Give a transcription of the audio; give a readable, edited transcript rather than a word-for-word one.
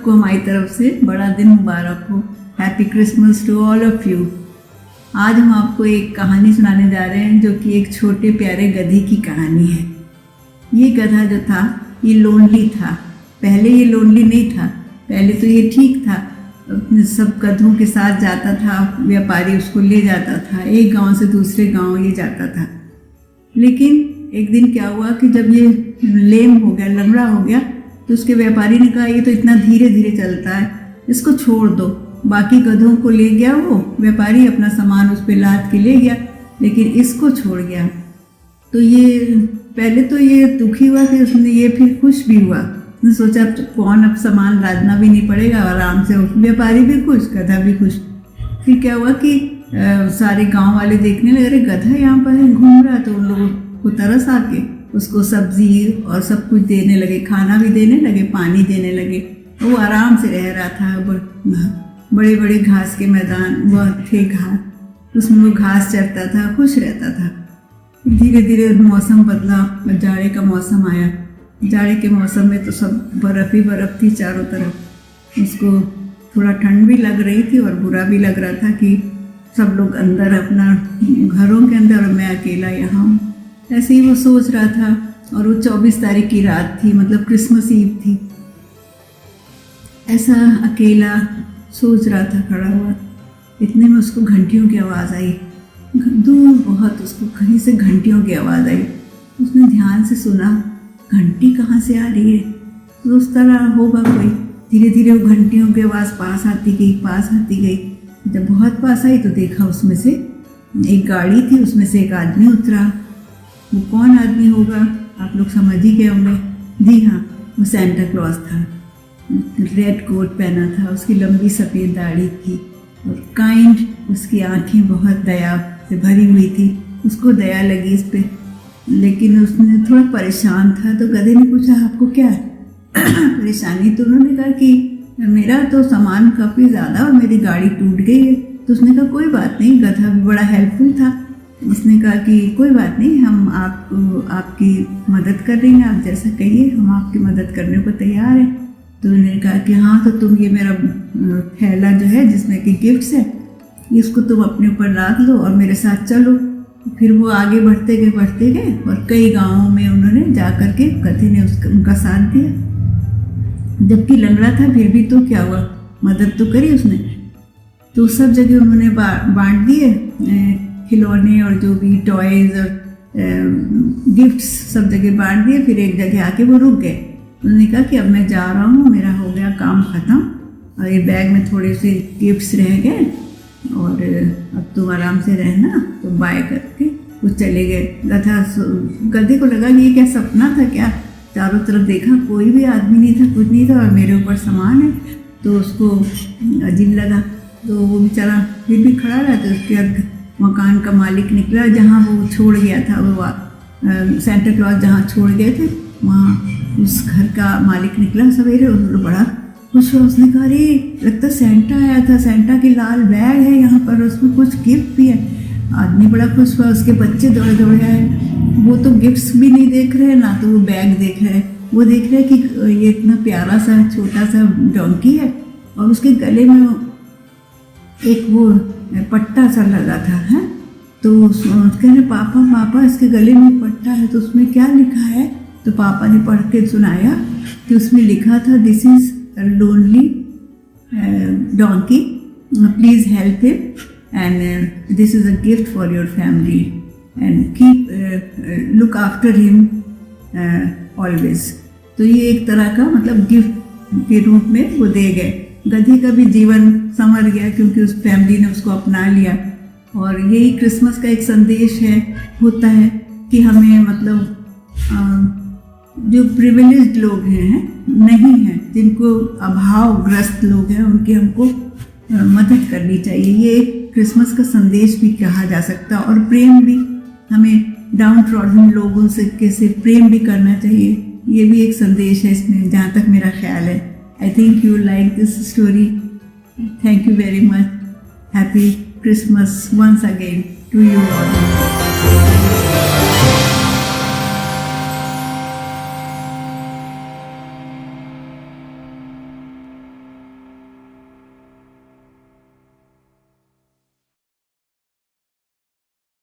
सबको हमारी तरफ से बड़ा दिन मुबारक हो। Happy Christmas to all of you. आज हम आपको एक कहानी सुनाने जा रहे हैं जो कि एक छोटे प्यारे गधे की कहानी है। ये गधा जो था ये लोनली था। पहले ये लोनली नहीं था, पहले तो ये ठीक था, अपने सब गधों के साथ जाता था, व्यापारी उसको ले जाता था, एक गांव से दूसरे गांव ये जाता था। लेकिन एक दिन क्या हुआ कि जब ये लेम हो गया, लंगड़ा हो गया, तो उसके व्यापारी ने कहा ये तो इतना धीरे धीरे चलता है, इसको छोड़ दो। बाकी गधों को ले गया वो व्यापारी, अपना सामान उस पर लाद के ले गया, लेकिन इसको छोड़ गया। तो ये पहले तो ये दुखी हुआ, फिर उसने ये फिर खुश भी हुआ। उसने सोचा कौन अब सामान लादना भी नहीं पड़ेगा, आराम से व्यापारी भी खुश, गधा भी खुश। फिर क्या हुआ कि सारे गांव वाले देखने लगे, अरे गधा यहाँ पर घूम रहा, तो उन लोगों को तरस आके उसको सब्जी और सब कुछ देने लगे, खाना भी देने लगे, पानी देने लगे। वो आराम से रह रहा था। बड़े बड़े घास के मैदान वो थे, घास, उसमें वो घास चरता था, खुश रहता था। धीरे धीरे मौसम बदला और जाड़े का मौसम आया। जाड़े के मौसम में तो सब बर्फ़ ही बर्फ़ थी चारों तरफ। उसको थोड़ा ठंड भी लग रही थी और बुरा भी लग रहा था कि सब लोग अंदर अपना घरों के अंदर और मैं अकेला यहाँ हूँ। ऐसे ही वो सोच रहा था। और वो 24 तारीख की रात थी, मतलब क्रिसमस ईव थी। ऐसा अकेला सोच रहा था खड़ा हुआ। इतने में उसको घंटियों की आवाज़ आई, दूर बहुत उसको कहीं से घंटियों की आवाज़ आई। उसने ध्यान से सुना, घंटी कहाँ से आ रही है, तो उस तरह होगा कोई। धीरे धीरे वो घंटियों की आवाज़ पास आती गई, पास आती गई। जब बहुत पास आई तो देखा उसमें से एक गाड़ी थी, उसमें से एक आदमी उतरा। वो कौन आदमी होगा आप लोग समझ ही गए होंगे। जी हाँ, वो सेंटा क्लॉज था। रेड कोट पहना था, उसकी लंबी सफ़ेद दाढ़ी थी और काइंड उसकी आंखें बहुत दया से भरी हुई थी। उसको दया लगी इस पे, लेकिन उसने थोड़ा परेशान था। तो गधे ने पूछा आपको क्या है परेशानी? तो उन्होंने कहा कि मेरा तो सामान काफ़ी ज़्यादा और मेरी गाड़ी टूट गई है। तो उसने कहा कोई बात नहीं। गधा भी बड़ा हेल्पफुल था। उसने कहा कि कोई बात नहीं, हम आपकी मदद कर देंगे, आप जैसा कहिए, हम आपकी मदद करने को तैयार हैं। तो उन्होंने कहा कि हाँ, तो तुम ये मेरा थैला जो है जिसमें कि गिफ्ट्स है, इसको तुम अपने ऊपर लाद लो और मेरे साथ चलो। फिर वो आगे बढ़ते गए और कई गांवों में उन्होंने जा कर के गधे ने उनका साथ दिया। जबकि लंगड़ा था फिर भी तो क्या हुआ, मदद तो करी उसने। तो सब जगह उन्होंने बांट दिए खिलौने और जो भी टॉयज़ और गिफ्ट्स सब जगह बांट दिए। फिर एक जगह आके वो रुक गए। उन्होंने कहा कि अब मैं जा रहा हूँ, मेरा हो गया काम ख़त्म और ये बैग में थोड़े से गिफ्ट्स रह गए और अब तुम आराम से रहना। तो बाय करके वो चले गए। गधे को लगा कि ये क्या सपना था क्या? चारों तरफ देखा, कोई भी आदमी नहीं था, कुछ नहीं था और मेरे ऊपर सामान है। तो उसको अजीब लगा। तो वो बेचारा फिर भी खड़ा रहा। तो उसके मकान का मालिक निकला जहाँ वो छोड़ गया था, वो सेंटा क्लॉज जहाँ छोड़ गए थे, वहाँ उस घर का मालिक निकला सवेरे। उसको बड़ा खुश हुआ। उसने कहा अरे लगता सेंटा आया था, सेंटा की लाल बैग है यहाँ पर, उसमें कुछ गिफ्ट भी है। आदमी बड़ा खुश हुआ। उसके बच्चे दौड़े दौड़े आए। वो तो गिफ्ट्स भी नहीं देख रहे, ना तो वो बैग देख रहे। वो देख रहे कि ये इतना प्यारा सा छोटा सा डोंकी है और उसके गले में एक वो पट्टा सा लगा था है। तो कह रहे पापा इसके गले में पट्टा है, तो उसमें क्या लिखा है? तो पापा ने पढ़ के सुनाया कि उसमें लिखा था this is lonely donkey, please help him and this is a gift for your family and keep look after him always. तो ये एक तरह का मतलब गिफ्ट के रूप में वो दे गए। गधे का भी जीवन संवर गया क्योंकि उस फैमिली ने उसको अपना लिया। और यही क्रिसमस का एक संदेश होता है कि हमें मतलब जो प्रिविलेज्ड लोग हैं, नहीं हैं, जिनको अभावग्रस्त लोग हैं, उनकी हमको मदद करनी चाहिए। ये क्रिसमस का संदेश भी कहा जा सकता है। और प्रेम भी, हमें डाउन ट्रॉडन लोगों से कैसे प्रेम भी करना चाहिए, ये भी एक संदेश है इसमें, जहाँ तक मेरा ख्याल है। I think you like this story. Thank you very much. Happy Christmas once again to you all.